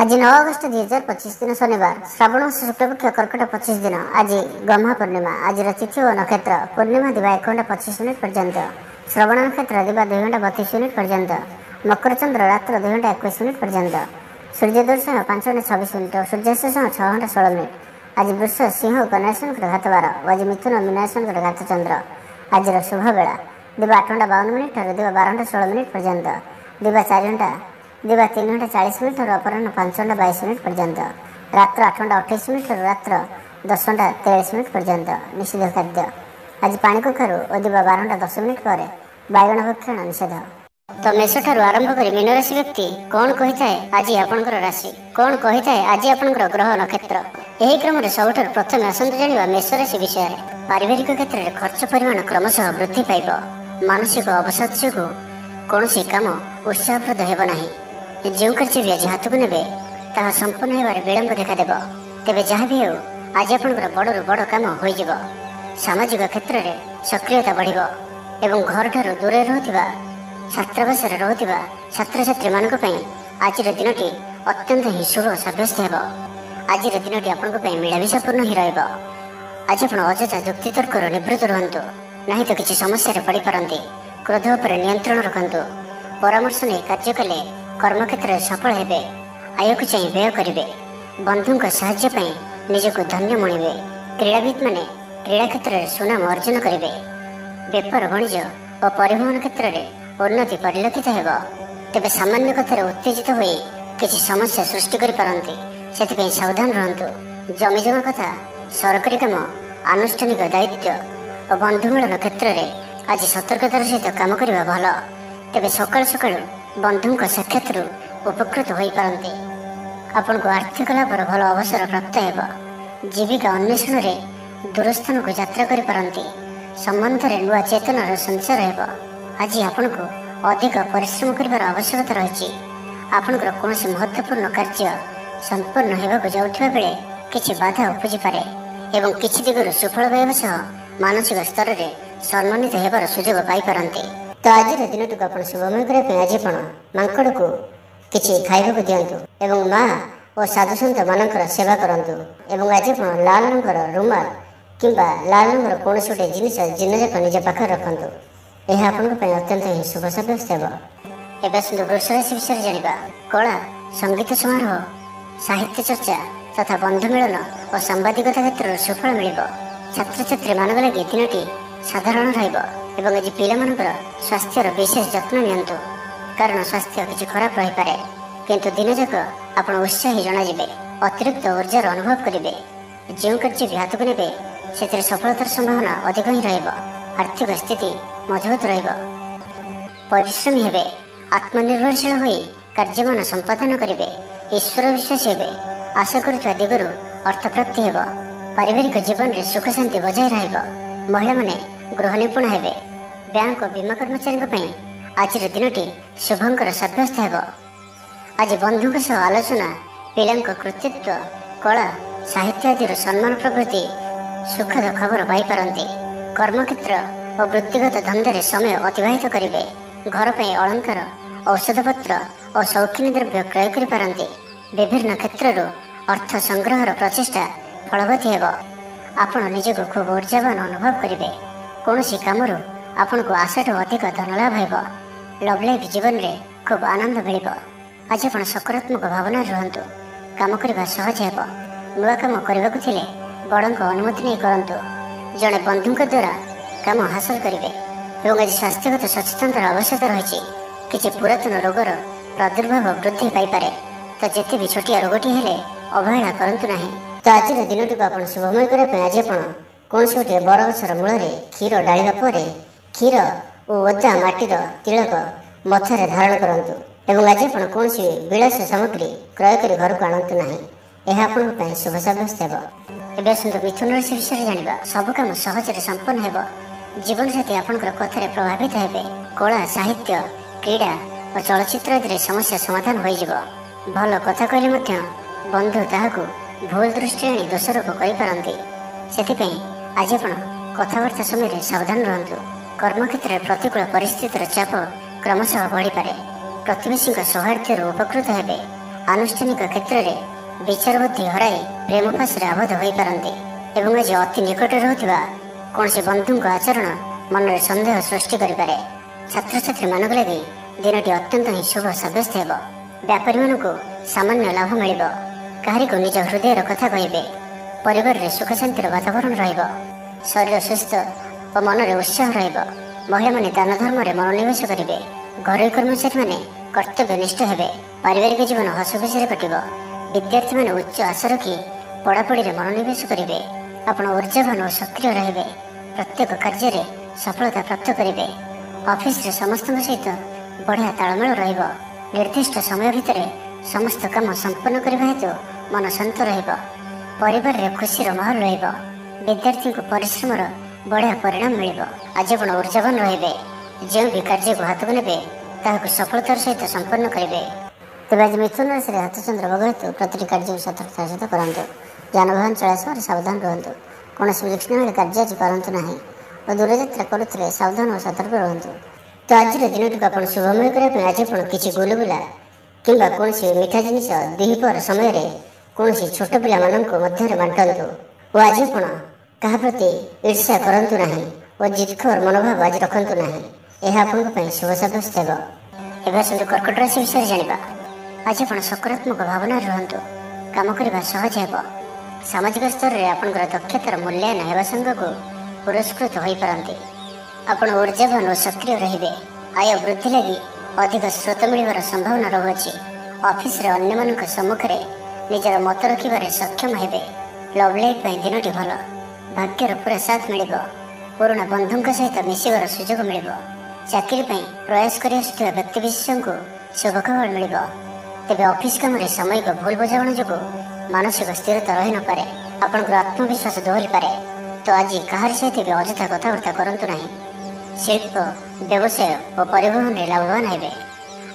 आज 9 अगस्त 2025 दिन शनिवार श्रावण मास शुक्लपक्ष कर्कट 25 दिन आज गम्हा पूर्णिमा आज तिथि और नक्षत्र पूर्णिमा दिवा 1 घंटा 25 मिनिट पर्यंत श्रवण नक्षत्र दिवा 2 घंटा 32 मिनिट पर्यंत मकर चंद्र रात्र 2 घंटा 21 मिनिट पर्यंत सूर्य दर्शन 5 घंटा 26 मिनिट और सूर्यास्त समय 6 घंटा 16 मिनिट आज वृष सिंह कन्यासन घात 12 आज मिथुन मीनासन घात चंद्र आज शुभ बेला दिवा 8 घंटा 52 मिनिट और दिवा 12 घंटा 16 मिनिट पर्यंत दिवा 4 घंटा दिवा 3 घंटा 40 मिनिट और अपराह्न 5 घंटा 22 मिनिट पर्यंत रात्र 8 घंटा 28 मिनिट और रात्र 10 घंटा 43 मिनिट पर्यंत निषेध खाद्य आज पानी कखारू और दिवा 12 घंटा 10 मिनिट पर बैगण भक्षण निषेध। तो मेष ठारू आरंभ कर मीन राशि व्यक्ति कौन कही थाए आज आपणकर राशि कौन कही थाए आज आपणकर ग्रह नक्षत्र यही क्रम में सबुठार प्रथम आसंतु जानिबा मेष राशि विषय पारिवारिक क्षेत्र में खर्च परिमाण क्रमशः वृद्धि पाइब मानसिक अवसाद जोगु कौन काम उत्साहप्रद हेब नाही जो कार्य भी आज हाथ को ने संपूर्ण होबार विलंब देखादेव तेरे जहाँ भी हो आज आपंकर बड़ू बड़ कम हो सामाजिक क्षेत्र में सक्रियता बढ़ एवं घर ठार दूर रुवा छात्रावास रुवा छात्र छात्री मान आज दिनटी अत्यंत ही शुभ सब्यस्त हो आज दिनटी आपण मिलामिशापूर्ण ही आज आप अଯଥା जुक्ति तर्क निवृत्त रुहतु ना तो किसी समस्या पड़ पारती क्रोध पर नियंत्रण रखु परामर्श नहीं कार्य कले कर्मक्षेत्र सफल हेबे आय को चाहिए व्यय करेंगे बंधुक साहाय्य निजक धन्य मणिबे क्रीड़ाविद माने क्रीड़ा क्षेत्र में सुनाम अर्जन करेंगे बेपार वाणिज्य और परिवहन क्षेत्र में उन्नति परिलक्षित हेब तेबे सामान्य कथार उत्तेजित हो किसी समस्या सृष्टि करपारती से सावधान रहतु जमी जमा कथा सरकारी काम आनुष्ठानिक दायित्व और बंधुमिलन क्षेत्र में आज सतर्कतार सहित काम करने भल तेबे सकाल सकाल बंधु साक्षात उपकृत हो पारती आपण को आर्थिक लाभर भल अवसर प्राप्त हो जीविका अन्वेषण में दूरस्थान को यात्रा करपारती संबंध में नुआ चेतनार संचार हो आज आपण को अधिक परिश्रम कर आवश्यकता रही आपणकर कौन महत्वपूर्ण कार्य संपन्न होगा जाऊा बेले किसी बाधा उपजी पारे एवं किसी दिगरू सुफल पाइबा सह मानसिक स्तर में सम्मानित होबार सुजोग पाइपारती। तो आज दिन आप शुभमय करने आज आप मांकड़ को किसी खाइबा दिंतु एवं माँ और साधुसंत मानकर सेवा करंतु एवं आज आप लाल रंगर रुमाल किंबा लाल रंगर कौन गोटे जिनिस दिन जाक निज पाखे रखु यह आपंप अत्यंत ही शुभ सब्यस्त हो। एवं वृष राशि विषय जाना कला संगीत समारोह साहित्य चर्चा तथा बंधु मिलन और सांबादिकता क्षेत्र सुफल मिल छात्र छात्री मान लगे दिनटी साधारण एवं आज पिलामानकर स्वास्थ्यर विशेष जत्न नियंतु कारण स्वास्थ्य किसी खराब रही पारे किंतु दिन जाक आप उत्साही जनाजे अतिरिक्त ऊर्जार अनुभव करेंगे जो कार्य भी हाथ को ने से सफलतार संभावना अधिक ही आर्थिक स्थिति मजबूत परिश्रमी हे आत्मनिर्भरशील हो कार्यमान संपादन करेंगे ईश्वर विश्वास हे आशा करुवा दिगरू अर्थ प्राप्ति हे पारिवारिक जीवन में सुख शांति बजाय महिला माने गृह निपुण हेबे बैंक और बीमा कर्मचारी आज दिनटी शुभंकर सब्यस्त हो। आज बंधुक सह आलोचना पिलांक कृतित्व कला साहित्य आदि सम्मान प्रभृति सुखद खबर पाइपारती कर्मक्षेत्र और वृत्तिगत धंधे समय अतिबाहित करेंगे घर पर अलंकार औषधपत्र और शौखिनी द्रव्य क्रय करपारती विभिन्न क्षेत्र अर्थ संग्रहर प्रचेषा फलवती हो आपण निजक खूब ऊर्जावान अनुभव करेंगे कौन कम आपण को आशा अधिक धन लाभ हो लव लाइफ जीवन में खूब आनंद मिल आज आप सकारात्मक भावना रुहतु कम करने सहज हो नुआ कम करने को बड़ अनुमति नहीं करूँ जड़े बंधु द्वारा कम हासिल करेंगे और आज स्वास्थ्यगत सचेतनतार आवश्यकता रही किसी पुरातन रोगर प्रादुर्भाव वृद्धि पाइपे तो जिते भी छोटिया रोगटी हेले अवहेला करूँ ना। तो आज दिन टी आप शुभमय करने आज आप कौन गोटे बरगछर मूल क्षीर डाला पर क्षीर और ओदा माटीर तिलक मथार धारण करूँ एवं आज आप कौन विलास सामग्री क्रय कर घर को आणतु ना यह आप शुभ सब्यस्त हो। एवं मिथुन राशि विषय जाना सब कम सहज संपन्न हो जीवन साथी आपंकर कथार प्रभावित हे कला साहित्य क्रीड़ा और चलचित्र आदि समस्या समाधान हो भल कथा कहले बंधु ताहाकू भूल दृष्टि आनी दोषारोप करपारती से आज आप कथबार्ता समय सावधान रहतु कर्मक्षेत्र में प्रतिकूल परिस्थितिर चाप क्रमशः बढ़ी पारे प्रतिवेशी सौहार्द्य उपकृत हे ଆନୁଷ୍ଠାନିକ କ୍ଷେତ୍ରରେ ବିଚାର ବୁଦ୍ଧି ହରାଇ ପ୍ରେମ ପାଶରେ ଆବଦ୍ଧ ହୋଇପାରନ୍ତି ଏବଂ ଆଜି ଅତି ନିକଟରେ ରହୁଥିବା କୌଣସି ବନ୍ଧୁଙ୍କ ଆଚରଣ ମନରେ ସନ୍ଦେହ ସୃଷ୍ଟି କରିପାରେ। ଛାତ୍ରଛାତ୍ରୀମାନଙ୍କ ଲାଗି ଦିନଟି ଅତ୍ୟନ୍ତ ହିଁ ଶୁଭ ସାବ୍ୟସ୍ତ ହେବ। ବ୍ୟାପାରୀମାନଙ୍କୁ ସାମାନ୍ୟ ଲାଭ ମିଳିବ। କାହାରିକୁ ନିଜ ହୃଦୟର କଥା କହିବେ। ପରିବାରରେ ସୁଖ ଶାନ୍ତିର ବାତାବରଣ ରହିବ। ଶରୀର ସୁସ୍ଥ ଓ ମନରେ ଉତ୍ସାହ ରହିବ। ମହିଳାମାନେ ଦାନ ଧର୍ମରେ ମନୋନିବେଶ କରିବେ। ଘରୋଇ କର୍ମଚାରୀମାନେ କର୍ତ୍ତବ୍ୟନିଷ୍ଠ ହେବେ। ପାରିବାରିକ ଜୀବନ ହସଖୁସିରେ କଟିବ। ବିଦ୍ୟାର୍ଥୀମାନେ ଉଚ୍ଚ ଆଶା ରଖି ପଢ଼ାପଢ଼ିରେ ମନୋନିବେଶ କରିବେ। ଆପଣ ଉର୍ଜାବାନ ଓ ସକ୍ରିୟ ରହିବେ। ପ୍ରତ୍ୟେକ କାର୍ଯ୍ୟରେ ସଫଳତା ପ୍ରାପ୍ତ କରିବେ। ଅଫିସରେ ସମସ୍ତଙ୍କ ସହିତ ବଢ଼ିଆ ତାଳମେଳ ରହିବ। ନିର୍ଦ୍ଦିଷ୍ଟ ସମୟ ଭିତରେ ସମସ୍ତ କାମ ସମ୍ପନ୍ନ କରିବା ହେତୁ ମନ ଶାନ୍ତ ରହିବ। ପରିବାରରେ ଖୁସିର ମାହୋଲ ରହିବ। ବିଦ୍ୟାର୍ଥୀଙ୍କୁ ପରିଶ୍ରମର ବଢ଼ିଆ ପରିଣାମ ମିଳିବ। ଆଜି ଆପଣ ଉର୍ଜାବାନ ରହିବେ। ଯେଉଁ ବି କାର୍ଯ୍ୟକୁ ହାତକୁ ନେବେ ତାହାକୁ ସଫଳତାର ସହିତ ସମ୍ପନ୍ନ କରିବେ। ତେବେ ଆଜି ମିଥୁନ ରାଶିରେ ହାତଚନ୍ଦ୍ର ଭୋଗ ହେତୁ ପ୍ରତିଟି କାର୍ଯ୍ୟକୁ ସତର୍କତାର ସହିତ କରନ୍ତୁ। ଯାନବାହନ ଚଳାଇବା ସମୟରେ ସାବଧାନ ରୁହନ୍ତୁ। କୌଣସି ବିଘ୍ନମୂଳକ କାର୍ଯ୍ୟ ଆଜି କରନ୍ତୁ ନାହିଁ ଓ ଦୂରଯାତ୍ରା କରୁଥିଲେ ସାବଧାନ ଓ ସତର୍କ ରୁହନ୍ତୁ। ତ ଆଜିର ଦିନଟିକୁ ଆପଣ ଶୁଭମୟ କରିବା ପାଇଁ ଆଜି ଆପଣ କିଛି ଗୁଲୁଗୁଲା କିମ୍ବା କୌଣସି ମିଠା ଜିନିଷ ଦ୍ୱିପହର ସମୟରେ କୌଣସି ଛୋଟ ପିଲାମାନଙ୍କ ମଧ୍ୟରେ ବାଣ୍ଟନ୍ତୁ ଓ ଆଜି ଆପଣ କାହା ପ୍ରତି ଈର୍ଷା କରନ୍ତୁ ନାହିଁ ଓ ଜିଦଖୋର ମନୋଭାବ ଆଜି ରଖନ୍ତୁ ନାହିଁ। ଏହା ଆପଣଙ୍କ ପାଇଁ ଶୁଭ ସାବ୍ୟସ୍ତ ହେବ। ଏବେ ଆସନ୍ତୁ କର୍କଟ ରାଶି ବିଷୟରେ ଜାଣିବା। ଆଜି ଆପଣ ସକାରାତ୍ମକ ଭାବନାରେ ରୁହନ୍ତୁ। କାମ କରିବା ସହଜ ହେବ। ସାମାଜିକ ସ୍ତରରେ ଆପଣଙ୍କର ଦକ୍ଷତାର ମୂଲ୍ୟାୟନ ହେବା ସାଙ୍ଗକୁ ପୁରସ୍କୃତ ହୋଇପାରନ୍ତି। ଆପଣ ଉର୍ଜାବାନ ଓ ସକ୍ରିୟ ରହିବେ। ଆୟ ବୃଦ୍ଧି ଲାଗି ଅଧିକ ସ୍ରୋତ ମିଳିବାର ସମ୍ଭାବନା ରହୁଅଛି। ଅଫିସରେ ଅନ୍ୟମାନଙ୍କ ସମ୍ମୁଖରେ ନିଜର ମତ ରଖିବାରେ ସକ୍ଷମ ହେବେ। ଲଭ୍ ଲାଇଫ୍ ପାଇଁ ଦିନଟି ଭଲ। ଭାଗ୍ୟର ପୁରା ସାଥ ମିଳିବ। ପୁରୁଣା ବନ୍ଧୁଙ୍କ ସହିତ ମିଶିବାର ସୁଯୋଗ ମିଳିବ। ଚାକିରି ପାଇଁ ପ୍ରୟାସ କରି ଆସୁଥିବା ବ୍ୟକ୍ତିବିଶେଷଙ୍କୁ ଶୁଭ ଖବର ମିଳିବ। ତେବେ ଅଫିସ କାମରେ ସାମୟିକ ଭୁଲ ବୁଝାମଣା ଯୋଗୁଁ ମାନସିକ ସ୍ଥିରତା ରହିନପାରେ। ଆପଣଙ୍କର ଆତ୍ମବିଶ୍ୱାସ ଦୋହରିପାରେ। ତ ଆଜି କାହାରି ସହିତ ବି ଅଯଥା କଥାବାର୍ତ୍ତା କରନ୍ତୁ ନାହିଁ। ଶିଳ୍ପ, ବ୍ୟବସାୟ ଓ ପରିବହନରେ ଲାଭବାନ ହେବେ।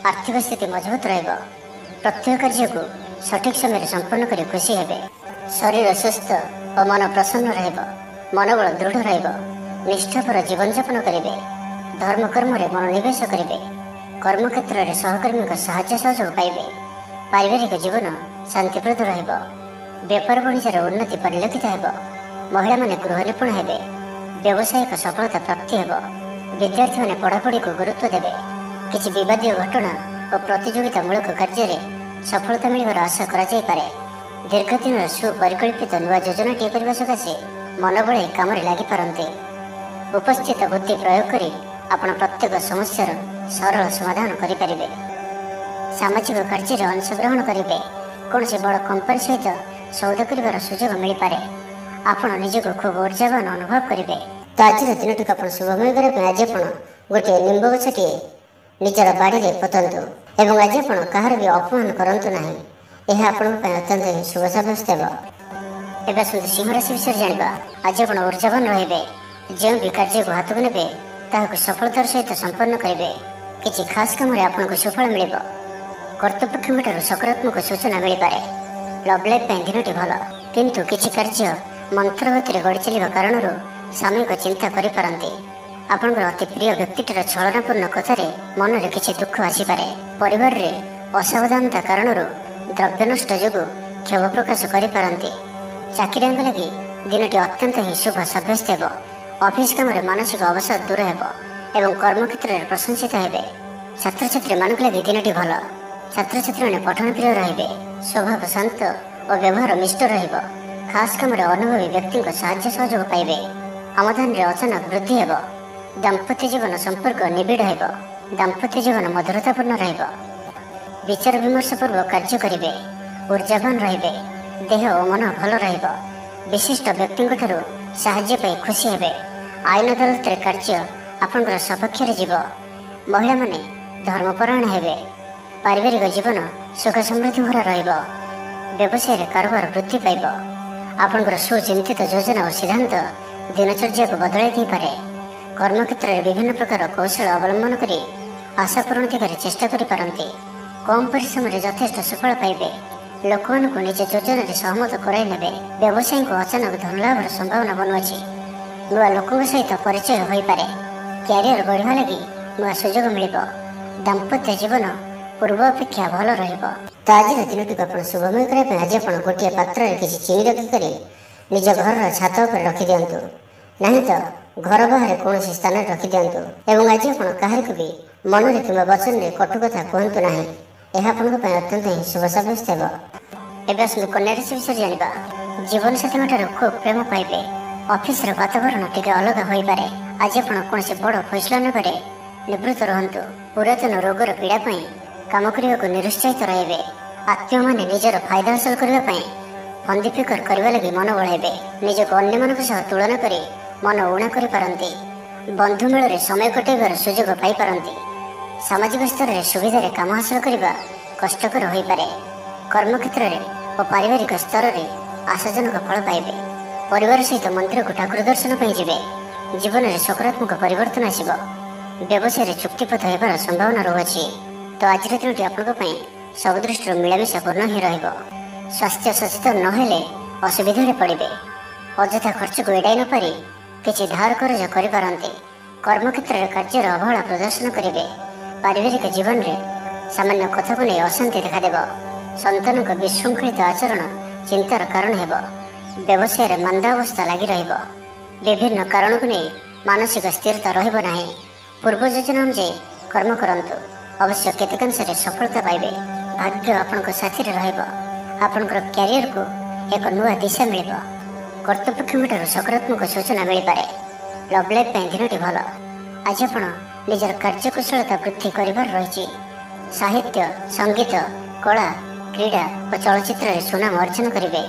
ଆର୍ଥିକ ସ୍ଥିତି ମଜବୁତ ରହିବ। ପ୍ରତ୍ୟେକ କାର୍ଯ୍ୟକୁ ସଠିକ ସମୟରେ ସମ୍ପନ୍ନ କରି ଖୁସି ହେବେ। ଶରୀର ସୁସ୍ଥ ଓ ମନ ପ୍ରସନ୍ନ ରହିବ। ମନୋବଳ ଦୃଢ଼ ରହିବ। ନିଷ୍ଠାପର ଜୀବନଯାପନ କରିବେ। ଧର୍ମକର୍ମରେ ମନୋନିବେଶ କରିବେ। କର୍ମକ୍ଷେତ୍ରରେ ସହକର୍ମୀଙ୍କ ସାହାଯ୍ୟ ସହଯୋଗ ପାଇବେ। ପାରିବାରିକ ଜୀବନ ଶାନ୍ତିପ୍ରଦ ରହିବ। ବେପାର ବାଣିଜ୍ୟର ଉନ୍ନତି ପରିଲକ୍ଷିତ ହେବ। ମହିଳାମାନେ ଗୃହ ନିପୁଣ ହେବେ। ବ୍ୟବସାୟିକ ସଫଳତା ପ୍ରାପ୍ତି ହେବ। ବିଦ୍ୟାର୍ଥୀମାନେ ପଢ଼ାପଢ଼ିକୁ ଗୁରୁତ୍ୱ ଦେବେ। କିଛି ବିବାଦୀୟ ଘଟଣା ଓ ପ୍ରତିଯୋଗିତାମୂଳକ କାର୍ଯ୍ୟରେ ସଫଳତା ମିଳିବାର ଆଶା କରାଯାଇପାରେ। ଦୀର୍ଘଦିନର ସୁପରିକଳ୍ପିତ ନୂଆ ଯୋଜନାଟିଏ କରିବା ସକାଶେ ମନ ବଳାଇ କାମରେ ଲାଗିପାରନ୍ତି। ଉପସ୍ଥିତ ବୁଦ୍ଧି ପ୍ରୟୋଗ କରି ଆପଣ ପ୍ରତ୍ୟେକ ସମସ୍ୟାର ସରଳ ସମାଧାନ କରିପାରିବେ। ସାମାଜିକ କାର୍ଯ୍ୟରେ ଅଂଶଗ୍ରହଣ କରିବେ। କୌଣସି ବଡ଼ କମ୍ପାନୀ ସହିତ ସୌଦା କରିବାର ସୁଯୋଗ ମିଳିପାରେ। ଆପଣ ନିଜକୁ ଖୁବ୍ ଉର୍ଜାବାନ ଅନୁଭବ କରିବେ। ତ ଆଜିର ଦିନଟିକୁ ଆପଣ ଶୁଭମୟ କରିବା ପାଇଁ ଆଜି ଆପଣ ଗୋଟିଏ ନିମ୍ବ ଗଛଟିଏ ନିଜର ବାଡ଼ିରେ ପୋତନ୍ତୁ ଏବଂ ଆଜି ଆପଣ କାହାର ବି ଅପମାନ କରନ୍ତୁ ନାହିଁ। ଏହା ଆପଣଙ୍କ ପାଇଁ ଅତ୍ୟନ୍ତ ଶୁଭ ସାବ୍ୟସ୍ତ ହେବ। ଏବେ ଆସନ୍ତୁ ସିଂହ ରାଶି ବିଷୟରେ ଜାଣିବା। ଆଜି ଆପଣ ଉର୍ଜାବାନ ରହିବେ। ଯେଉଁ ବି କାର୍ଯ୍ୟକୁ ହାତକୁ ନେବେ ତାହାକୁ ସଫଳତାର ସହିତ ସମ୍ପନ୍ନ କରିବେ। କିଛି ଖାସ୍ କାମରେ ଆପଣଙ୍କୁ ସୁଫଳ ମିଳିବ। କର୍ତ୍ତୃପକ୍ଷଙ୍କଠାରୁ ସକାରାତ୍ମକ ସୂଚନା ମିଳିପାରେ। ଲଭ୍ ଲାଇଫ୍ ପାଇଁ ଦିନଟି ଭଲ, କିନ୍ତୁ କିଛି କାର୍ଯ୍ୟ ମନ୍ଥର ଗତିରେ ଗଡ଼ି ଚାଲିବା କାରଣରୁ ସାମୟିକ ଚିନ୍ତା କରିପାରନ୍ତି। ଆପଣଙ୍କର ଅତି ପ୍ରିୟ ବ୍ୟକ୍ତିଟିର ଛଳନାପୂର୍ଣ୍ଣ କଥାରେ ମନରେ କିଛି ଦୁଃଖ ଆସିପାରେ। ପରିବାରରେ ଅସାବଧାନତା କାରଣରୁ ଦ୍ରବ୍ୟ ନଷ୍ଟ ଯୋଗୁଁ କ୍ଷୋଭ ପ୍ରକାଶ କରିପାରନ୍ତି। ଚାକିରିଆଙ୍କ ଲାଗି ଦିନଟି ଅତ୍ୟନ୍ତ ହିଁ ଶୁଭ ସାବ୍ୟସ୍ତ ହେବ। ଅଫିସ କାମରେ ମାନସିକ ଅବସାଦ ଦୂର ହେବ ଏବଂ କର୍ମକ୍ଷେତ୍ରରେ ପ୍ରଶଂସିତ ହେବେ। ଛାତ୍ରଛାତ୍ରୀମାନଙ୍କ ଲାଗି ଦିନଟି ଭଲ। ଛାତ୍ରଛାତ୍ରୀମାନେ ପଠନପ୍ରିୟ ରହିବେ। ସ୍ୱଭାବ ଶାନ୍ତ ଓ ବ୍ୟବହାର ମିଷ୍ଟ ରହିବ। ଖାସ୍ କାମରେ ଅନୁଭବୀ ବ୍ୟକ୍ତିଙ୍କ ସାହାଯ୍ୟ ସହଯୋଗ ପାଇବେ। ଆମଦାନୀରେ ଅଚାନକ ବୃଦ୍ଧି ହେବ। ଦାମ୍ପତ୍ୟ ଜୀବନ ସମ୍ପର୍କ ନିବିଡ଼ ହେବ। ଦାମ୍ପତ୍ୟ ଜୀବନ ମଧୁରତାପୂର୍ଣ୍ଣ ରହିବ। ବିଚାର ବିମର୍ଶ ପୂର୍ବକ କାର୍ଯ୍ୟ କରିବେ। ଉର୍ଜାବାନ ରହିବେ। ଦେହ ଓ ମନ ଭଲ ରହିବ। ବିଶିଷ୍ଟ ବ୍ୟକ୍ତିଙ୍କଠାରୁ ସାହାଯ୍ୟ ପାଇ ଖୁସି ହେବେ। ଆଇନ ଅଦାଲତରେ କାର୍ଯ୍ୟ ଆପଣଙ୍କର ସପକ୍ଷରେ ଯିବ। ମହିଳାମାନେ ଧର୍ମପରାୟଣ ହେବେ। ପାରିବାରିକ ଜୀବନ ସୁଖ ସମୃଦ୍ଧି ଭରା ରହିବ। ବ୍ୟବସାୟରେ କାରବାର ବୃଦ୍ଧି ପାଇବ। ଆପଣଙ୍କର ସୁଚିନ୍ତିତ ଯୋଜନା ଓ ସିଦ୍ଧାନ୍ତ ଦିନଚର୍ଯ୍ୟାକୁ ବଦଳାଇ ଦେଇପାରେ। କର୍ମକ୍ଷେତ୍ରରେ ବିଭିନ୍ନ ପ୍ରକାର କୌଶଳ ଅବଲମ୍ବନ କରି ଆଶା ପୂରଣ ଦିଗରେ ଚେଷ୍ଟା କରିପାରନ୍ତି। କମ୍ ପରିଶ୍ରମରେ ଯଥେଷ୍ଟ ସୁଫଳ ପାଇବେ। ଲୋକମାନଙ୍କୁ ନିଜ ଯୋଜନାରେ ସହମତ କରାଇ ନେବେ। ବ୍ୟବସାୟୀଙ୍କୁ ଅଚାନକ ଧନଲାଭର ସମ୍ଭାବନା ବନୁଅଛି। ନୂଆ ଲୋକଙ୍କ ସହିତ ପରିଚୟ ହୋଇପାରେ। କ୍ୟାରିୟର ଗଢ଼ିବା ଲାଗି ନୂଆ ସୁଯୋଗ ମିଳିବ। ଦାମ୍ପତ୍ୟ ଜୀବନ ପୂର୍ବ ଅପେକ୍ଷା ଭଲ ରହିବ। ତ ଆଜିର ଦିନଟିକୁ ଆପଣ ଶୁଭମୟ କରିବା ପାଇଁ ଆଜି ଆପଣ ଗୋଟିଏ ପାତ୍ରରେ କିଛି ଚିନି ରଖିକରି ନିଜ ଘରର ଛାତ ଉପରେ ରଖିଦିଅନ୍ତୁ। ନାହିଁ ତ ଘର ବାହାରେ କୌଣସି ସ୍ଥାନରେ ରଖିଦିଅନ୍ତୁ। ଏବଂ ଆଜି ଆପଣ କାହାରିକୁ ବି ମନରେ କିମ୍ବା ବଚନରେ କଟୁ କଥା କୁହନ୍ତୁ ନାହିଁ। ଏହା ଆପଣଙ୍କ ପାଇଁ ଅତ୍ୟନ୍ତ ହିଁ ଶୁଭ ସାବ୍ୟସ୍ତ ହେବ। ଏବେ ଆସନ୍ତୁ କନ୍ୟା ରାଶି ବିଷୟରେ ଜାଣିବା। ଜୀବନସାଥୀଙ୍କଠାରୁ ଖୁବ୍ ପ୍ରେମ ପାଇବେ। ଅଫିସର ବାତାବରଣ ଟିକେ ଅଲଗା ହୋଇପାରେ। ଆଜି ଆପଣ କୌଣସି ବଡ଼ ଫଇସଲା ନେବାରେ ନିବୃତ୍ତ ରୁହନ୍ତୁ। ପୁରାତନ ରୋଗର ପୀଡ଼ା ପାଇଁ କାମ କରିବାକୁ ନିରୁତ୍ସାହିତ ରହିବେ। ଆତ୍ମୀୟମାନେ ନିଜର ଫାଇଦା ହାସଲ କରିବା ପାଇଁ ଫନ୍ଦି ଫିକର କରିବା ଲାଗି ମନ ବଳାଇବେ। ନିଜକୁ ଅନ୍ୟମାନଙ୍କ ସହ ତୁଳନା କରି ମନ ଊଣା କରିପାରନ୍ତି। ବନ୍ଧୁ ମେଳରେ ସମୟ କଟାଇବାର ସୁଯୋଗ ପାଇପାରନ୍ତି। ସାମାଜିକ ସ୍ତରରେ ସୁବିଧାରେ କାମ ହାସଲ କରିବା କଷ୍ଟକର ହୋଇପାରେ। କର୍ମକ୍ଷେତ୍ରରେ ଓ ପାରିବାରିକ ସ୍ତରରେ ଆଶାଜନକ ଫଳ ପାଇବେ। ପରିବାର ସହିତ ମନ୍ଦିରକୁ ଠାକୁର ଦର୍ଶନ ପାଇଁ ଯିବେ। ଜୀବନରେ ସକାରାତ୍ମକ ପରିବର୍ତ୍ତନ ଆସିବ। ବ୍ୟବସାୟରେ ଚୁକ୍ତିପଥ ହେବାର ସମ୍ଭାବନା ରହୁଅଛି। ତ ଆଜିର ଦିନଟି ଆପଣଙ୍କ ପାଇଁ ସବୁ ଦୃଷ୍ଟିରୁ ମିଳାମିଶା ପୂର୍ଣ୍ଣ ହିଁ ରହିବ। ସ୍ୱାସ୍ଥ୍ୟ ସଚେତନ ନହେଲେ ଅସୁବିଧାରେ ପଡ଼ିବେ। ଅଯଥା ଖର୍ଚ୍ଚକୁ ଏଡ଼ାଇ ନପାରି କିଛି ଧାର କରଜ କରିପାରନ୍ତି। କର୍ମକ୍ଷେତ୍ରରେ କାର୍ଯ୍ୟର ଅବହେଳା ପ୍ରଦର୍ଶନ କରିବେ। ପାରିବାରିକ ଜୀବନରେ ସାମାନ୍ୟ କଥାକୁ ନେଇ ଅଶାନ୍ତି ଦେଖାଦେବ। ସନ୍ତାନଙ୍କ ବିଶୃଙ୍ଖଳିତ ଆଚରଣ ଚିନ୍ତାର କାରଣ ହେବ। ବ୍ୟବସାୟରେ ମାନ୍ଦା ଅବସ୍ଥା ଲାଗି ରହିବ। ବିଭିନ୍ନ କାରଣକୁ ନେଇ ମାନସିକ ସ୍ଥିରତା ରହିବ ନାହିଁ। ପୂର୍ବ ଯୋଜନା ଅନୁଯାୟୀ କର୍ମ କରନ୍ତୁ। ଅବଶ୍ୟ କେତେକାଂଶରେ ସଫଳତା ପାଇବେ। ଭାଗ୍ୟ ଆପଣଙ୍କ ସାଥିରେ ରହିବ। ଆପଣଙ୍କର କ୍ୟାରିୟରକୁ ଏକ ନୂଆ ଦିଶା ମିଳିବ। କର୍ତ୍ତୃପକ୍ଷଙ୍କଠାରୁ ସକାରାତ୍ମକ ସୂଚନା ମିଳିପାରେ। ଲଭ୍ ଲାଇଫ୍ ପାଇଁ ଦିନଟି ଭଲ। ଆଜି ଆପଣ ନିଜର କାର୍ଯ୍ୟକୁଶଳତା ବୃଦ୍ଧି କରିବାର ରହିଛି। ସାହିତ୍ୟ, ସଙ୍ଗୀତ, କଳା, କ୍ରୀଡ଼ା ଓ ଚଳଚ୍ଚିତ୍ରରେ ସୁନାମ ଅର୍ଜନ କରିବେ।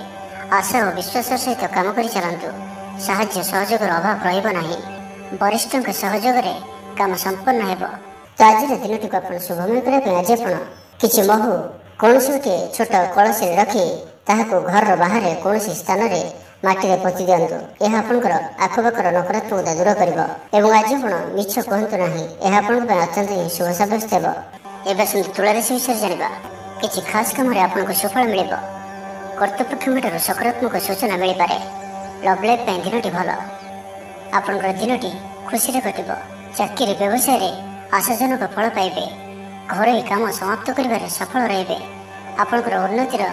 ଆଶା ଓ ବିଶ୍ୱାସର ସହିତ କାମ କରି ଚାଲନ୍ତୁ। ସାହାଯ୍ୟ ସହଯୋଗର ଅଭାବ ରହିବ ନାହିଁ। ବରିଷ୍ଠଙ୍କ ସହଯୋଗରେ କାମ ସମ୍ପନ୍ନ ହେବ। ତ ଆଜିର ଦିନଟିକୁ ଆପଣ ଶୁଭମୟ କରିବା ପାଇଁ ଆଜି ଆପଣ କିଛି ମହୁ କୌଣସି ଗୋଟିଏ ଛୋଟ କଳସରେ ରଖି ତାହାକୁ ଘରର ବାହାରେ କୌଣସି ସ୍ଥାନରେ ମାଟିରେ ପୋତି ଦିଅନ୍ତୁ। ଏହା ଆପଣଙ୍କର ଆଖପାଖର ନକାରାତ୍ମକତା ଦୂର କରିବ। ଏବଂ ଆଜି ଆପଣ ମିଛ କୁହନ୍ତୁ ନାହିଁ। ଏହା ଆପଣଙ୍କ ପାଇଁ ଅତ୍ୟନ୍ତ ହିଁ ଶୁଭ ସାବ୍ୟସ୍ତ ହେବ। ଏବେ ଆସନ୍ତୁ ତୁଳା ରାଶି ବିଷୟରେ ଜାଣିବା। କିଛି ଖାସ୍ କାମରେ ଆପଣଙ୍କୁ ସୁଫଳ ମିଳିବ। କର୍ତ୍ତୃପକ୍ଷଙ୍କଠାରୁ ସକାରାତ୍ମକ ସୂଚନା ମିଳିପାରେ। ଲଭ୍ ଲାଇଫ୍ ପାଇଁ ଦିନଟି ଭଲ। ଆପଣଙ୍କର ଦିନଟି ଖୁସିରେ କଟିବ। ଚାକିରି ବ୍ୟବସାୟରେ ଆଶାଜନକ ଫଳ ପାଇବେ। ଘରୋଇ କାମ ସମାପ୍ତ କରିବାରେ ସଫଳ ରହିବେ। ଆପଣଙ୍କର ଉନ୍ନତିର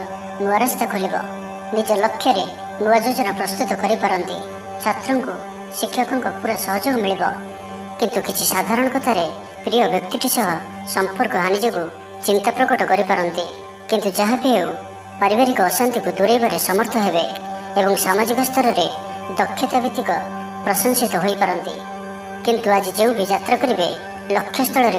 ନୂଆ ରାସ୍ତା ଖୋଲିବ। ନିଜ ଲକ୍ଷ୍ୟରେ ନୂଆ ଯୋଜନା ପ୍ରସ୍ତୁତ କରିପାରନ୍ତି। ଛାତ୍ରଙ୍କୁ ଶିକ୍ଷକଙ୍କ ପୁରା ସହଯୋଗ ମିଳିବ। କିନ୍ତୁ କିଛି ସାଧାରଣ କଥାରେ ପ୍ରିୟ ବ୍ୟକ୍ତିଟି ସହ ସମ୍ପର୍କ ହାନି ଯୋଗୁଁ ଚିନ୍ତା ପ୍ରକଟ କରିପାରନ୍ତି। କିନ୍ତୁ ଯାହା ବି ହେଉ ପାରିବାରିକ ଅଶାନ୍ତିକୁ ଦୂରେଇବାରେ ସମର୍ଥ ହେବେ ଏବଂ ସାମାଜିକ ସ୍ତରରେ ଦକ୍ଷତା ଭିତ୍ତିକ ପ୍ରଶଂସିତ ହୋଇପାରନ୍ତି। କିନ୍ତୁ ଆଜି ଯେଉଁ ବି ଯାତ୍ରା କରିବେ ଲକ୍ଷ୍ୟସ୍ଥଳରେ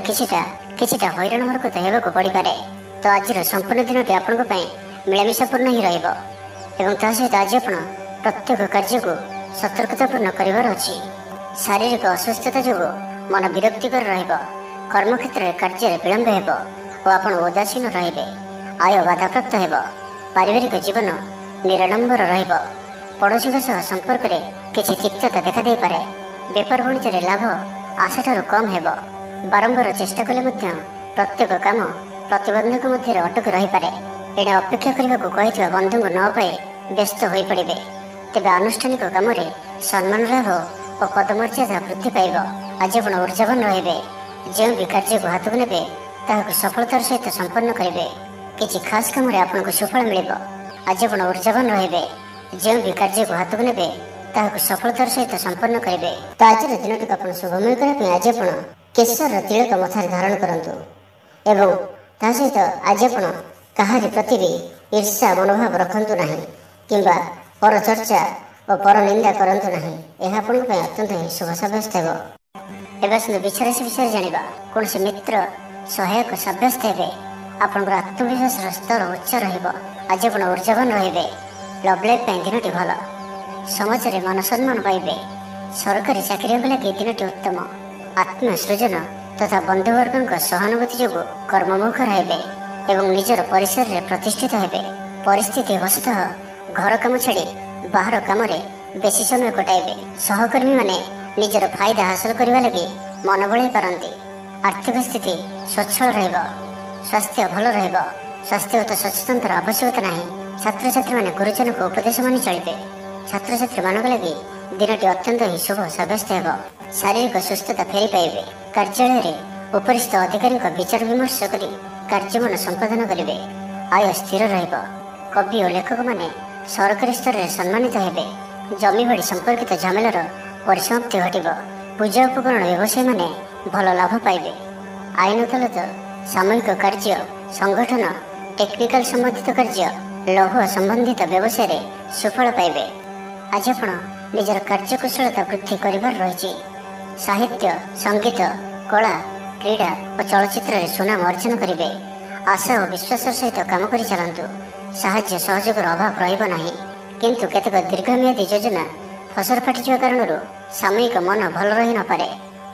କିଛିଟା ହଇରାଣ ହରକତ ହେବାକୁ ପଡ଼ିପାରେ। ତ ଆଜିର ସମ୍ପୂର୍ଣ୍ଣ ଦିନଟି ଆପଣଙ୍କ ପାଇଁ ମିଳାମିଶାପୂର୍ଣ୍ଣ ହିଁ ରହିବ। ଏବଂ ତା ସହିତ ଆଜି ଆପଣ ପ୍ରତ୍ୟେକ କାର୍ଯ୍ୟକୁ ସତର୍କତାପୂର୍ଣ୍ଣ କରିବାର ଅଛି। ଶାରୀରିକ ଅସୁସ୍ଥତା ଯୋଗୁଁ ମନ ବିରକ୍ତିକର ରହିବ। କର୍ମକ୍ଷେତ୍ରରେ କାର୍ଯ୍ୟରେ ବିଳମ୍ବ ହେବ ଓ ଆପଣ ଉଦାସୀନ ରହିବେ। ଆୟ ବାଧାପ୍ରାପ୍ତ ହେବ। ପାରିବାରିକ ଜୀବନ ନିରାଡମ୍ବର ରହିବ। ପଡ଼ୋଶୀଙ୍କ ସହ ସମ୍ପର୍କରେ କିଛି ତିକ୍ତତା ଦେଖାଦେଇପାରେ। ବେପାର ବାଣିଜ୍ୟରେ ଲାଭ ଆଶାଠାରୁ କମ୍ ହେବ। ବାରମ୍ବାର ଚେଷ୍ଟା କଲେ ମଧ୍ୟ ପ୍ରତ୍ୟେକ କାମ ପ୍ରତିବନ୍ଧକ ମଧ୍ୟରେ ଅଟକି ରହିପାରେ। ଏଣେ ଅପେକ୍ଷା କରିବାକୁ କହିଥିବା ବନ୍ଧୁଙ୍କୁ ନ ପାଇ ବ୍ୟସ୍ତ ହୋଇପଡ଼ିବେ। ତେବେ ଆନୁଷ୍ଠାନିକ କାମରେ ସମ୍ମାନ ଲାଭ ଓ ପଦମର୍ଯ୍ୟାଦା ବୃଦ୍ଧି ପାଇବ। ଆଜି ଆପଣ ଉର୍ଜାବାନ ରହିବେ। ଯେଉଁ ବି କାର୍ଯ୍ୟକୁ ହାତକୁ ନେବେ ତାହାକୁ ସଫଳତାର ସହିତ ସମ୍ପନ୍ନ କରିବେ। କିଛି ଖାସ୍ କାମରେ ଆପଣଙ୍କୁ ସୁଫଳ ମିଳିବ। ଆଜି ଆପଣ ଉର୍ଜାବାନ ରହିବେ। ଯେଉଁ ବି କାର୍ଯ୍ୟକୁ ହାତକୁ ନେବେ ତାହାକୁ ସଫଳତାର ସହିତ ସମ୍ପନ୍ନ କରିବେ। ତ ଆଜିର ଦିନଟିକୁ ଆପଣ ଶୁଭମୟ କରିବା ପାଇଁ ଆଜି ଆପଣ କେଶରର ତିଳକ ମଥାରେ ଧାରଣ କରନ୍ତୁ। ଏବଂ ତା ସହିତ ଆଜି ଆପଣ କାହାରି ପ୍ରତି ବି ଈର୍ଷା ମନୋଭାବ ରଖନ୍ତୁ ନାହିଁ କିମ୍ବା ପରଚର୍ଚ୍ଚା ଓ ପରନିନ୍ଦା କରନ୍ତୁ ନାହିଁ। ଏହା ଆପଣଙ୍କ ପାଇଁ ଅତ୍ୟନ୍ତ ହିଁ ଶୁଭ ସାବ୍ୟସ୍ତ ହେବ। ଏବେ ଆସନ୍ତୁ ବିଛରାଶି ବିଷୟରେ ଜାଣିବା। କୌଣସି ମିତ୍ର ସହାୟକ ସାବ୍ୟସ୍ତ ହେବେ। ଆପଣଙ୍କର ଆତ୍ମବିଶ୍ୱାସର ସ୍ତର ଉଚ୍ଚ ରହିବ। ଆଜି ଆପଣ ଉର୍ଜାବାନ ରହିବେ। ଲଭ୍ ଲାଇଫ୍ ପାଇଁ ଦିନଟି ଭଲ। ସମାଜରେ ମାନ ସମ୍ମାନ ପାଇବେ। ସରକାରୀ ଚାକିରିଙ୍କ ଲାଗି ଦିନଟି ଉତ୍ତମ। ଆତ୍ମସୃଜନ ତଥା ବନ୍ଧୁବର୍ଗଙ୍କ ସହାନୁଭୂତି ଯୋଗୁଁ କର୍ମମୁଖ ରହିବେ ଏବଂ ନିଜର ପରିସରରେ ପ୍ରତିଷ୍ଠିତ ହେବେ। ପରିସ୍ଥିତି ବଶତଃ ଘର କାମ ଛାଡ଼ି ବାହାର କାମରେ ବେଶୀ ସମୟ କଟାଇବେ। ସହକର୍ମୀମାନେ ନିଜର ଫାଇଦା ହାସଲ କରିବା ଲାଗି ମନ ବଳାଇ ପାରନ୍ତି। ଆର୍ଥିକ ସ୍ଥିତି ସ୍ୱଚ୍ଛଳ ରହିବ। ସ୍ୱାସ୍ଥ୍ୟ ଭଲ ରହିବ। ସ୍ୱାସ୍ଥ୍ୟଗତ ସଚେତନତାର ଆବଶ୍ୟକତା ନାହିଁ। ଛାତ୍ରଛାତ୍ରୀମାନେ ଗୁରୁଜନଙ୍କ ଉପଦେଶ ମାନି ଚଳିବେ। ଛାତ୍ରଛାତ୍ରୀମାନଙ୍କ ଲାଗି ଦିନଟି ଅତ୍ୟନ୍ତ ହିଁ ଶୁଭ ସାବ୍ୟସ୍ତ ହେବ। ଶାରୀରିକ ସୁସ୍ଥତା ଫେରି ପାଇବେ। କାର୍ଯ୍ୟାଳୟରେ ଉପରିସ୍ଥ ଅଧିକାରୀଙ୍କ ବିଚାର ବିମର୍ଶ କରି କାର୍ଯ୍ୟମାନ ସମ୍ପାଦନ କରିବେ। ଆୟ ସ୍ଥିର ରହିବ। କବି ଓ ଲେଖକମାନେ ସରକାରୀ ସ୍ତରରେ ସମ୍ମାନିତ ହେବେ। ଜମିବାଡ଼ି ସମ୍ପର୍କିତ ଝାମେଲାର ପରିସମାପ୍ତି ଘଟିବ। ପୂଜା ଉପକରଣ ବ୍ୟବସାୟୀମାନେ ଭଲ ଲାଭ ପାଇବେ। ଆଇନ ଅଦାଲତ, ସାମୂହିକ କାର୍ଯ୍ୟ, ସଂଗଠନ, ଟେକ୍ନିକାଲ ସମ୍ବନ୍ଧିତ କାର୍ଯ୍ୟ, ଲୌହ ସମ୍ବନ୍ଧିତ ବ୍ୟବସାୟରେ ସୁଫଳ ପାଇବେ। ଆଜି ଆପଣ ନିଜର କାର୍ଯ୍ୟକୁଶଳତା ବୃଦ୍ଧି କରିବାର ରହିଛି। ସାହିତ୍ୟ, ସଙ୍ଗୀତ, କଳା, କ୍ରୀଡ଼ା ଓ ଚଳଚ୍ଚିତ୍ରରେ ସୁନାମ ଅର୍ଜନ କରିବେ। ଆଶା ଓ ବିଶ୍ୱାସର ସହିତ କାମ କରି ଚାଲନ୍ତୁ। ସାହାଯ୍ୟ ସହଯୋଗର ଅଭାବ ରହିବ ନାହିଁ। କିନ୍ତୁ କେତେକ ଦୀର୍ଘମିଆଦୀ ଯୋଜନା ଫସର ଫାଟିଯିବା କାରଣରୁ ସାମୟିକ ମନ ଭଲ ରହି ନପାରେ।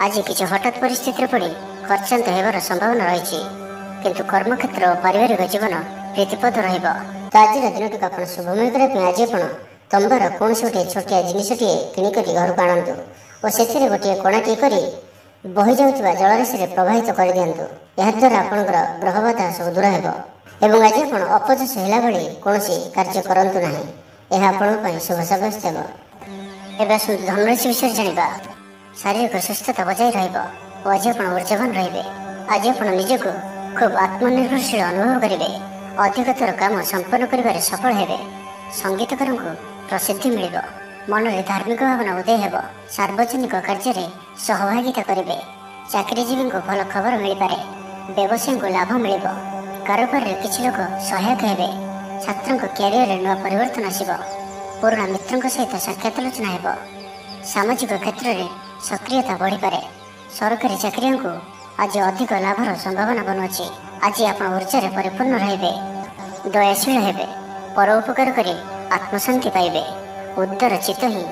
ଆଜି କିଛି ହଠାତ୍ ପରିସ୍ଥିତିରେ ପଡ଼ି ଖର୍ଚ୍ଚାନ୍ତ ହେବାର ସମ୍ଭାବନା ରହିଛି। କିନ୍ତୁ କର୍ମକ୍ଷେତ୍ର ଓ ପାରିବାରିକ ଜୀବନ ପ୍ରୀତିପଦ ରହିବ। ତ ଆଜିର ଦିନଟିକୁ ଆପଣ ଶୁଭମୟ କରିବା ପାଇଁ ଆଜି ଆପଣ ତମ୍ବାର କୌଣସି ଗୋଟିଏ ଛୋଟିଆ ଜିନିଷଟିଏ କିଣିକରି ଘରକୁ ଆଣନ୍ତୁ ଓ ସେଥିରେ ଗୋଟିଏ କଣାଟିଏ କରି ବହିଯାଉଥିବା ଜଳରାଶିରେ ପ୍ରବାହିତ କରିଦିଅନ୍ତୁ। ଏହାଦ୍ୱାରା ଆପଣଙ୍କର ଗ୍ରହବାଧା ସବୁ ଦୂର ହେବ ଏବଂ ଆଜି ଆପଣ ଅପଯଶ ହେଲା ଭଳି କୌଣସି କାର୍ଯ୍ୟ କରନ୍ତୁ ନାହିଁ। ଏହା ଆପଣଙ୍କ ପାଇଁ ଶୁଭ ସାବ୍ୟସ୍ତ ହେବ। ଏବେ ଆସନ୍ତୁ ଧନରାଶି ବିଷୟରେ ଜାଣିବା। ଶାରୀରିକ ସୁସ୍ଥତା ବଜାୟ ରହିବ ଓ ଆଜି ଆପଣ ଉର୍ଜାବାନ ରହିବେ। ଆଜି ଆପଣ ନିଜକୁ ଖୁବ୍ ଆତ୍ମନିର୍ଭରଶୀଳ ଅନୁଭବ କରିବେ। ଅଧିକତର କାମ ସମ୍ପନ୍ନ କରିବାରେ ସଫଳ ହେବେ। ସଙ୍ଗୀତକାରଙ୍କୁ ପ୍ରସିଦ୍ଧି ମିଳିବ। ମନରେ ଧାର୍ମିକ ଭାବନା ଉଦୟ ହେବ। ସାର୍ବଜନିକ କାର୍ଯ୍ୟରେ ସହଭାଗିତା କରିବେ। ଚାକିରିଜୀବୀଙ୍କୁ ଭଲ ଖବର ମିଳିପାରେ। ବ୍ୟବସାୟୀଙ୍କୁ ଲାଭ ମିଳିବ। କାରବାରରେ କିଛି ଲୋକ ସହାୟକ ହେବେ। ଛାତ୍ରଙ୍କ କ୍ୟାରିୟରରେ ନୂଆ ପରିବର୍ତ୍ତନ ଆସିବ। ପୁରୁଣା ମିତ୍ରଙ୍କ ସହିତ ସାକ୍ଷାତ ଆଲୋଚନା ହେବ। ସାମାଜିକ କ୍ଷେତ୍ରରେ ସକ୍ରିୟତା ବଢ଼ିପାରେ। ସରକାରୀ ଚାକିରିଆଙ୍କୁ ଆଜି ଅଧିକ ଲାଭର ସମ୍ଭାବନା ବନୁଅଛି। ଆଜି ଆପଣ ଉର୍ଜାରେ ପରିପୂର୍ଣ୍ଣ ରହିବେ। ଦୟାଶୀଳ ହେବେ। ପର ଉପକାର କରି ଆତ୍ମଶାନ୍ତି ପାଇବେ। ଉଦାର ଚିତ୍ତ ହିଁ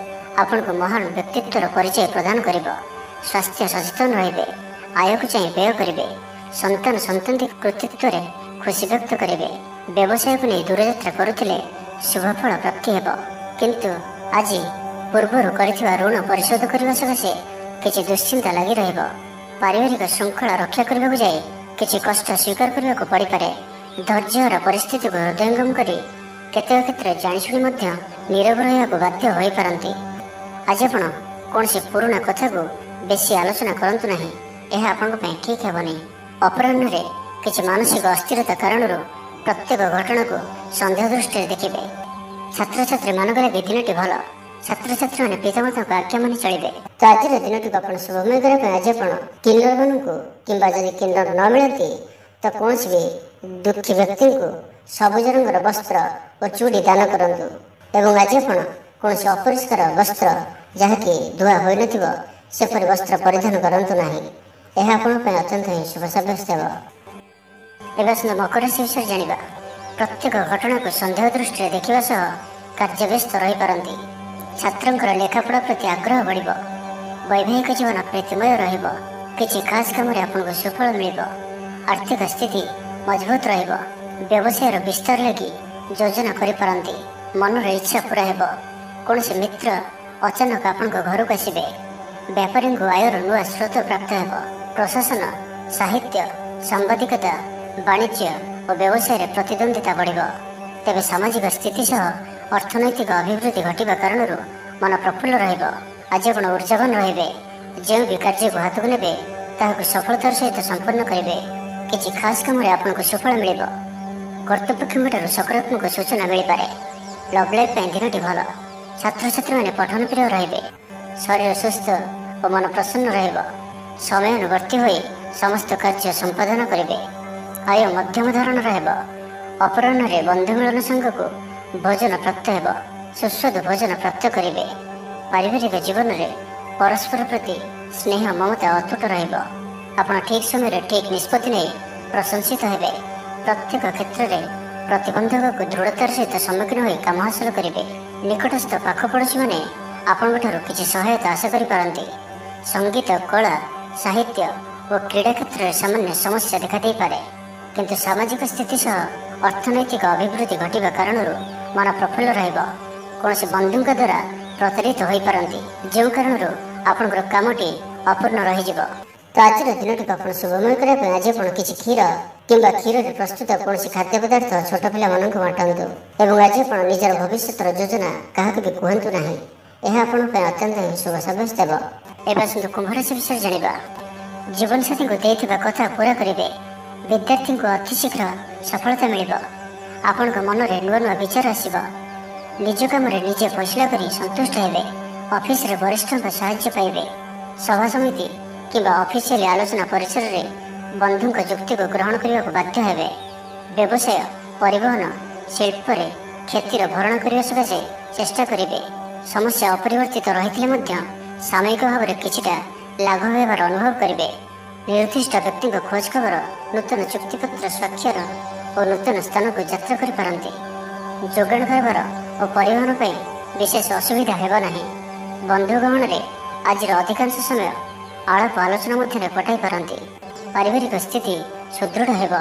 ଆପଣଙ୍କୁ ମହାନ ବ୍ୟକ୍ତିତ୍ୱର ପରିଚୟ ପ୍ରଦାନ କରିବ। ସ୍ୱାସ୍ଥ୍ୟ ସଚେତନ ରହିବେ। ଆୟକୁ ଚାହିଁ ବ୍ୟୟ କରିବେ। ସନ୍ତାନ ସନ୍ତତି କୃତିତ୍ୱରେ ଖୁସି ବ୍ୟକ୍ତ କରିବେ। ବ୍ୟବସାୟକୁ ନେଇ ଦୂରଯାତ୍ରା କରୁଥିଲେ ଶୁଭଫଳ ପ୍ରାପ୍ତି ହେବ। କିନ୍ତୁ ଆଜି ପୂର୍ବରୁ କରିଥିବା ଋଣ ପରିଶୋଧ କରିବା ସକାଶେ କିଛି ଦୁଶ୍ଚିନ୍ତା ଲାଗି ରହିବ। ପାରିବାରିକ ଶୃଙ୍ଖଳା ରକ୍ଷା କରିବାକୁ ଯାଇ କିଛି କଷ୍ଟ ସ୍ୱୀକାର କରିବାକୁ ପଡ଼ିପାରେ। ଧୈର୍ଯ୍ୟହରା ପରିସ୍ଥିତିକୁ ହୃଦୟଙ୍ଗମ କରି କେତେକ କ୍ଷେତ୍ରରେ ଜାଣିଶୁଣି ମଧ୍ୟ ନୀରବ ରହିବାକୁ ବାଧ୍ୟ ହୋଇପାରନ୍ତି। ଆଜି ଆପଣ କୌଣସି ପୁରୁଣା କଥାକୁ ବେଶୀ ଆଲୋଚନା କରନ୍ତୁ ନାହିଁ। ଏହା ଆପଣଙ୍କ ପାଇଁ ଠିକ୍ ହେବନି। ଅପରାହ୍ନରେ କିଛି ମାନସିକ ଅସ୍ଥିରତା କାରଣରୁ ପ୍ରତ୍ୟେକ ଘଟଣାକୁ ସନ୍ଦେହ ଦୃଷ୍ଟିରେ ଦେଖିବେ। ଛାତ୍ରଛାତ୍ରୀମାନଙ୍କ ଲାଗି ଦିନଟି ଭଲ। ଛାତ୍ରଛାତ୍ରୀମାନେ ପିତାମାତାଙ୍କ ଆଜ୍ଞା ମାନି ଚଳିବେ। ତ ଆଜିର ଦିନଟିକୁ ଆପଣ ଶୁଭମୟ କରିବା ପାଇଁ ଆଜି ଆପଣ କିନ୍ନରମାନଙ୍କୁ କିମ୍ବା ଯଦି କିନ୍ନର ନ ମିଳନ୍ତି ତ କୌଣସି ବି ଦୁଃଖୀ ବ୍ୟକ୍ତିଙ୍କୁ ସବୁଜ ରଙ୍ଗର ବସ୍ତ୍ର ଓ ଚୁଡ଼ି ଦାନ କରନ୍ତୁ। ଏବଂ ଆଜି ଆପଣ କୌଣସି ଅପରିଷ୍କାର ବସ୍ତ୍ର ଯାହାକି ଧୁଆ ହୋଇନଥିବ ସେପରି ବସ୍ତ୍ର ପରିଧାନ କରନ୍ତୁ ନାହିଁ। ଏହା ଆପଣଙ୍କ ପାଇଁ ଅତ୍ୟନ୍ତ ହିଁ ଶୁଭ ସାବ୍ୟସ୍ତ ହେବ। ଏବେ ଆସନ୍ତୁ ମକର ରାଶି ବିଷୟରେ ଜାଣିବା। ପ୍ରତ୍ୟେକ ଘଟଣାକୁ ସନ୍ଦେହ ଦୃଷ୍ଟିରେ ଦେଖିବା ସହ କାର୍ଯ୍ୟବ୍ୟସ୍ତ ରହିପାରନ୍ତି। ଛାତ୍ରଙ୍କର ଲେଖାପଢ଼ା ପ୍ରତି ଆଗ୍ରହ ବଢ଼ିବ। ବୈବାହିକ ଜୀବନ ପ୍ରୀତିମୟ ରହିବ। କିଛି ଖାସ୍ କାମରେ ଆପଣଙ୍କୁ ସୁଫଳ ମିଳିବ। ଆର୍ଥିକ ସ୍ଥିତି ମଜବୁତ ରହିବ। ବ୍ୟବସାୟର ବିସ୍ତାର ଲାଗି ଯୋଜନା କରିପାରନ୍ତି। ମନର ଇଚ୍ଛା ପୂରା ହେବ। କୌଣସି ମିତ୍ର ଅଚାନକ ଆପଣଙ୍କ ଘରକୁ ଆସିବେ। ବେପାରୀଙ୍କୁ ଆୟର ନୂଆ ସ୍ରୋତ ପ୍ରାପ୍ତ ହେବ। ପ୍ରଶାସନ, ସାହିତ୍ୟ, ସାମ୍ବାଦିକତା, ବାଣିଜ୍ୟ ଓ ବ୍ୟବସାୟରେ ପ୍ରତିଦ୍ୱନ୍ଦ୍ୱିତା ବଢ଼ିବ। ତେବେ ସାମାଜିକ ସ୍ଥିତି ସହ ଅର୍ଥନୈତିକ ଅଭିବୃଦ୍ଧି ଘଟିବା କାରଣରୁ ମନ ପ୍ରଫୁଲ୍ଲ ରହିବ। ଆଜି ଆପଣ ଉର୍ଜାବାନ ରହିବେ। ଯେଉଁ ବି କାର୍ଯ୍ୟକୁ ହାତକୁ ନେବେ ତାହାକୁ ସଫଳତାର ସହିତ ସମ୍ପନ୍ନ କରିବେ। କିଛି ଖାସ୍ କାମରେ ଆପଣଙ୍କୁ ସୁଫଳ ମିଳିବ। କର୍ତ୍ତୃପକ୍ଷଙ୍କଠାରୁ ସକାରାତ୍ମକ ସୂଚନା ମିଳିପାରେ। ଲଭ୍ ଲାଇଫ୍ ପାଇଁ ଦିନଟି ଭଲ। ଛାତ୍ରଛାତ୍ରୀମାନେ ପଠନ ପ୍ରିୟ ରହିବେ। ଶରୀର ସୁସ୍ଥ ଓ ମନ ପ୍ରସନ୍ନ ରହିବ। ସମୟାନୁବର୍ତ୍ତୀ ହୋଇ ସମସ୍ତ କାର୍ଯ୍ୟ ସମ୍ପାଦନ କରିବେ। ଆୟ ମଧ୍ୟମ ଧରଣର ହେବ। ଅପରାହ୍ନରେ ବନ୍ଧୁ ମିଳନ ସାଙ୍ଗକୁ ଭୋଜନ ପ୍ରାପ୍ତ ହେବ। ସୁସ୍ୱାଦୁ ଭୋଜନ ପ୍ରାପ୍ତ କରିବେ। ପାରିବାରିକ ଜୀବନରେ ପରସ୍ପର ପ୍ରତି ସ୍ନେହ ମମତା ଅତୁଟ ରହିବ। ଆପଣ ଠିକ୍ ସମୟରେ ଠିକ୍ ନିଷ୍ପତ୍ତି ନେଇ ପ୍ରଶଂସିତ ହେବେ। ପ୍ରତ୍ୟେକ କ୍ଷେତ୍ରରେ ପ୍ରତିବନ୍ଧକକୁ ଦୃଢ଼ତାର ସହିତ ସମ୍ମୁଖୀନ ହୋଇ କାମ ହାସଲ କରିବେ। ନିକଟସ୍ଥ ପାଖ ପଡ଼ୋଶୀମାନେ ଆପଣଙ୍କଠାରୁ କିଛି ସହାୟତା ଆଶା କରିପାରନ୍ତି। ସଙ୍ଗୀତ, କଳା, ସାହିତ୍ୟ ଓ କ୍ରୀଡ଼ା କ୍ଷେତ୍ରରେ ସାମାନ୍ୟ ସମସ୍ୟା ଦେଖାଦେଇପାରେ। କିନ୍ତୁ ସାମାଜିକ ସ୍ଥିତି ସହ ଅର୍ଥନୈତିକ ଅଭିବୃଦ୍ଧି ଘଟିବା କାରଣରୁ ମନ ପ୍ରଫୁଲ୍ଲ ରହିବ। କୌଣସି ବନ୍ଧୁଙ୍କ ଦ୍ୱାରା ପ୍ରତାରିତ ହୋଇପାରନ୍ତି, ଯେଉଁ କାରଣରୁ ଆପଣଙ୍କର କାମଟି ଅପୂର୍ଣ୍ଣ ରହିଯିବ। ତ ଆଜିର ଦିନଟିକୁ ଆପଣ ଶୁଭମୟ କରିବା ପାଇଁ ଆଜି ଆପଣ କିଛି କ୍ଷୀର କିମ୍ବା କ୍ଷୀରରେ ପ୍ରସ୍ତୁତ କୌଣସି ଖାଦ୍ୟ ପଦାର୍ଥ ଛୋଟ ପିଲାମାନଙ୍କୁ ବାଣ୍ଟନ୍ତୁ। ଏବଂ ଆଜି ଆପଣ ନିଜର ଭବିଷ୍ୟତର ଯୋଜନା କାହାକୁ ବି କୁହନ୍ତୁ ନାହିଁ। ଏହା ଆପଣଙ୍କ ପାଇଁ ଅତ୍ୟନ୍ତ ହିଁ ଶୁଭ ସାବ୍ୟସ୍ତ ହେବ। ଏବେ ଆସନ୍ତୁ କୁମ୍ଭ ରାଶି ବିଷୟରେ ଜାଣିବା। ଜୀବନସାଥୀଙ୍କୁ ଦେଇଥିବା କଥା ପୂରା କରିବେ। विद्यार्थी को अतिशीघ्र सफलता मिल आपण मन में नुआ नुआ विचार आसब निज कम निजे फैसला कर संतुष्ट हे ऑफिस रे वरिष्ठों का साहाय्य पाइबे सभा समिति किंबा ऑफिशियल आलोचना परिसर में बंधु जुक्ति को ग्रहण करने को बाध्य हेबे व्यवसाय परिवहन शिल्प रे क्षतिर भरण करने सकाशे चेष्टा करेंगे समस्या अपरिवर्तित रही सामयिक भाव में किछिटा लाघव होबार अनुभव करेंगे निर्दिष्ट व्यक्ति खोज खबर नूतन चुक्तिपत्र स्वाक्षर और नूतन स्थान को यात्रा करपारती जोगाण करबार और परिवहन पर विशेष असुविधा हेबा नहीं बंधु गहन में आज अधिकांश समय आलाप आलोचना मध्य कटाई पारती पारिवारिक स्थिति सुदृढ़ हेब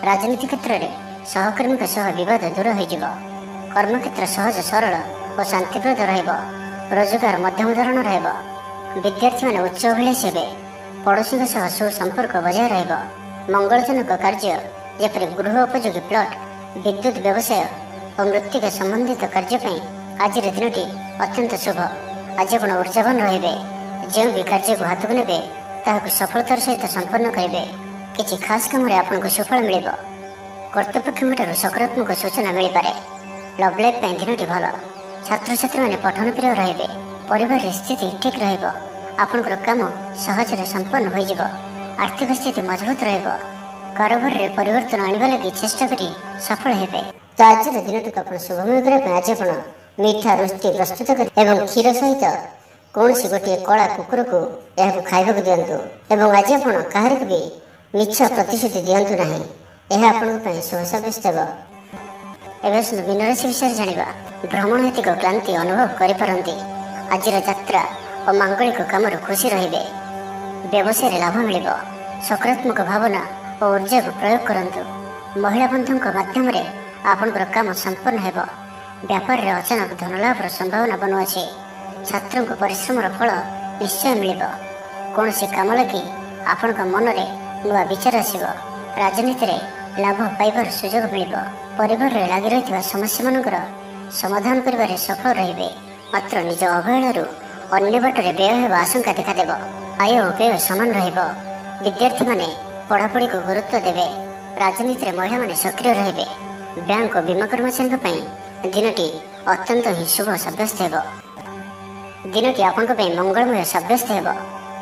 राजनीति क्षेत्र में सहकर्मी बद दूर हो कर्मक्षेत्र सहज सरल और शांतिप्रद रोजगार मध्यम धरण विद्यार्थी मैंने उच्च अभिलाषी हे पड़ोशी सुसंपर्क बजाय रंगलजनक कार्य जपरी गृह उपयोगी प्लट विद्युत व्यवसाय और मृत्तिका संबंधित कार्यपाई आज दिन अत्यंत शुभ आज आप ऊर्जावान रे जो भी कार्य को हाथ को ने सफलतार सहित संपन्न करेंगे किसी खास कम आपको सुफल मिल कर्तृपक्ष सकारात्मक सूचना मिल पारे लव लाइफ दिन भल छात्र छात्री मैंने पठन प्रिय रे परिवार स्थिति ठीक रपर काम सहज संपन्न हो आर्थिक स्थिति मजबूत कारोबार रे परिवर्तन आने लगी चेष्टा करी सफल हेबे तो आज दिन आप शुभमय करने आज आप मीठा रोटी प्रस्तुत कर क्षीर सहित कौन सी गोटे कला कुकुर को यह खाइबा दिंतु एवं आज आप कहार भी मिछ प्रतिश्रुति दिंतु ना यह आपण शुभ साब्यस्त एवं मीन राशि विषय जाना भ्रमण हेतुक क्लांति अनुभव करपारती आज यात्रा और मांगलिक कम खुशी रे व्यवसाय लाभ मिल सकारात्मक भावना और ऊर्जा को प्रयोग करूँ महिला बंधु मध्यम आपण काम संपन्न हो व्यापार में अचानक धनलाभर संभावना बनुआछे छात्रों को परिश्रम फल निश्चय मिल कौन सी कम लगी आपण मन में नुआ विचार आसब राजनीति में लाभ पाइबार सुजोग मिल परिवार में लगी रही समस्या मान समाधान कर सफल रे मात्र निज अवहेलू अन्य बाटर व्यय होगा आशंका देखादेव आय और व्यय सामान विद्यार्थी माने पढ़ापढ़ी को गुरुत्व देवे राजनीति में महिला माने सक्रिय रे बैंक और बीमा कर्मचारी दिन अत्यंत ही शुभ सब्यस्त हो दिन आपण मंगलमय सब्यस्त हो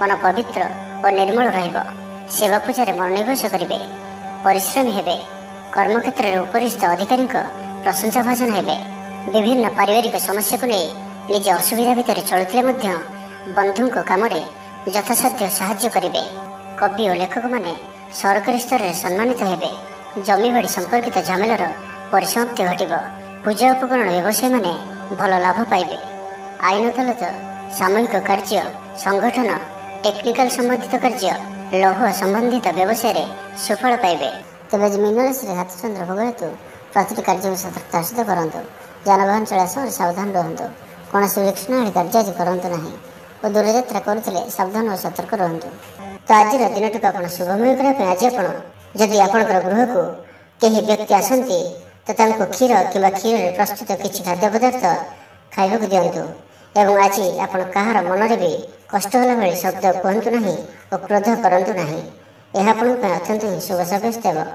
मन पवित्र और निर्मल सेवा पूजा मनोनिवेश करेंगे परिश्रमी हेबे कर्मक्षेत्र में उपरिस्थ अधिकारी प्रशंसा भाषण हेबे विभिन्न पारिवारिक समस्या को नहीं निज असुविधा भितर चलुले बंधु कम यथासाध्य साहाय्य करेंगे कवि और लेखक माने सरकारी स्तर में सम्मानित हेबे जमी बाड़ी संपर्कित झमेलार परिसमाप्ति घटिब पूजा उपकरण व्यवसायी माने भल लाभ पाइबे आईन अदालत सामूहिक कार्य संगठन टेक्निकल संबंधित कार्य लौह संबंधित व्यवसाय सुफल पाइबे तेज मीन राशि हाथचंद्र भोग हेतु प्रति कार्य में सतर्कता हासिल करूँ जानवाहन चला समय सावधान रुहतु कौन विलक्षण कार्य आज करूँ ना और दूरयात्रा करुले सावधान और सतर्क रुहतु तो आज दिन आप शुभमय करने आज जदि आपणकर गृह को कहीं व्यक्ति आसती तो क्षीर कि क्षीर प्रस्तुत किसी खाद्य पदार्थ खाइबा दिंतु एवं आज आप कहार मन भी कष्ट होला भाई शब्द कहतु ना और क्रोध करूँ ना यह अत्यंत ही शुभ साब्यस्त हो।